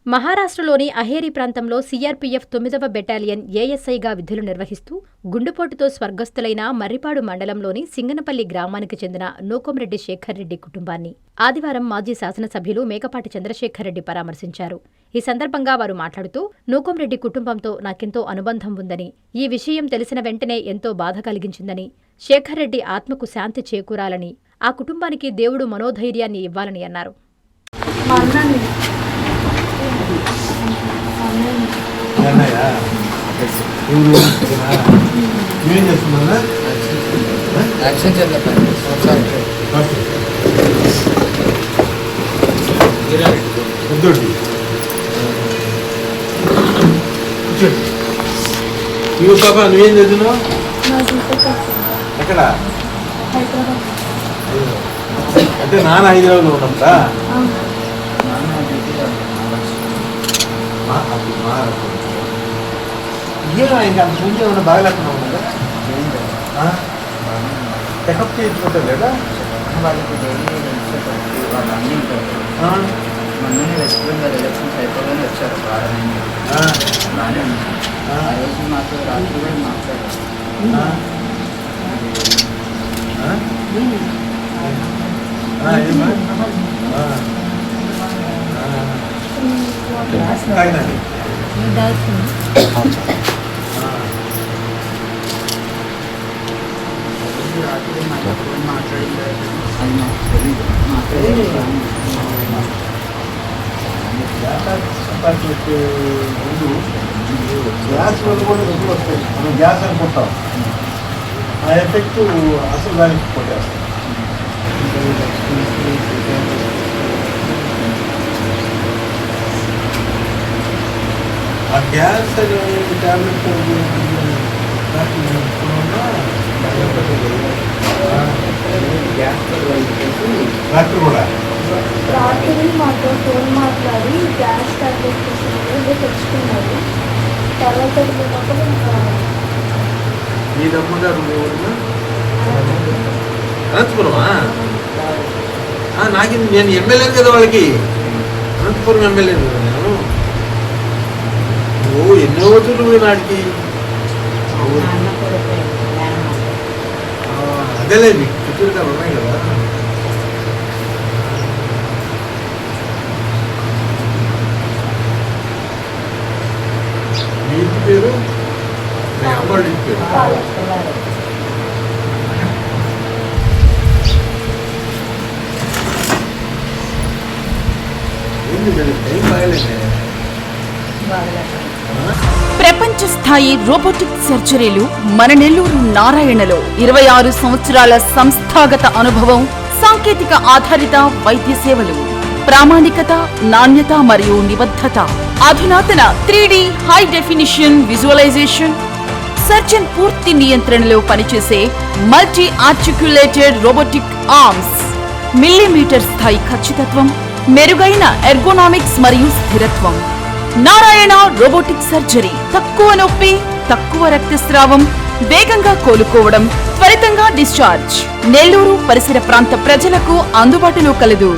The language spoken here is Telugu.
మహారాష్ట్రలోని అహేరి ప్రాంతంలో సీఆర్పీఎఫ్ 9వ బెటాలియన్ ఏఎస్ఐగా విధులు నిర్వహిస్తూ గుండెపోటుతో స్వర్గస్థులైన మర్రిపాడు మండలంలోని సింగనపల్లి గ్రామానికి చెందిన నూకంరెడ్డి శేఖర్ రెడ్డి కుటుంబాన్ని ఆదివారం మాజీ శాసనసభ్యులు మేకపాటి చంద్రశేఖర్ రెడ్డి పరామర్శించారు. ఈ సందర్భంగా వారు మాట్లాడుతూ నూకంరెడ్డి కుటుంబంతో నాకెంతో అనుబంధం ఉందని, ఈ విషయం తెలిసిన వెంటనే ఎంతో బాధ కలిగించిందని, శేఖర్ రెడ్డి ఆత్మకు శాంతి చేకూరాలని, ఆ కుటుంబానికి దేవుడు మనోధైర్యాన్ని ఇవ్వాలని అన్నారు. పాపా నువ్వేం చదువుతున్నావు? ఎక్కడ? అంటే నాన్న హైదరాబాద్ లో ఉన్నప్పుడా? ఇంకా అంత ముందు ఏమన్నా బాగా లేకుండా ఉన్నదా? చెకప్ చేయించుకుంటారు లేదా? వాళ్ళకి డైలీ వాళ్ళు అన్నీ ఉంటారు. మొన్ననే వెస్ట్ బెంగాల్ ఎలక్షన్స్ అయిపోగానే వచ్చారు. బాగానే ఉంది. ఆ రోజు మాకు రాత్రి కూడా మాట్లాడారు. రాత్రి మాట్లాడింది అది మాకు తెలీదు. గ్యాస్ వల్ల కూడా రుచులు వస్తాయి. మనం గ్యాస్ అనుకుంటాం, ఆ ఎఫెక్ట్ అసలు దానికి కొట్టేస్తాం. ఆ గ్యాస్ ట్యాబ్లెట్ డాక్టర్ కూడా రాత్రి మాతో ఫోన్ మాట్లాడి గ్యాస్ టాబ్లెట్ తెచ్చుకున్నారు. తర్వాత మీ దమ్ముగారు అనంతపురమా? నాకు నేను ఎమ్మెల్యేను కదా వాళ్ళకి, అనంతపురం ఎమ్మెల్యేను కదా నేను. ఓ ఎన్నో రోజులు నాటికి అదేలేదు చిత్తూరు ఉన్నాయి కదా. మీ ఇంటి పేరు? మీ అమ్మాళ్ళ ఇంటి పేరు? ఏం బాగలేదే. ప్రపంచ స్థాయి రోబోటిక్ సర్జరీలు మన నెల్లూరు నారాయణలో 26 సంవత్సరాల సంస్థాగత అనుభవం, సాంకేతిక ఆధారిత వైద్య సేవలు, ప్రామాణికత, నాణ్యత మరియు నిబద్ధత, అధునాతన 3D high definition visualisation, surgeon పూర్తి నియంత్రణలో పనిచేసే multi articulated robotic arms, millimetre స్థాయి ఖచ్చితత్వం, మెరుగైన ఎర్గోనామిక్స్ మరియు స్థిరత్వం. Narayana robotic surgery. తక్కువ నొప్పి, తక్కువ రక్తస్రావం, వేగంగా కోలుకోవడం, త్వరితంగా డిశ్చార్జ్. నెల్లూరు పరిసర ప్రాంత ప్రజలకు అందుబాటులో కలదు.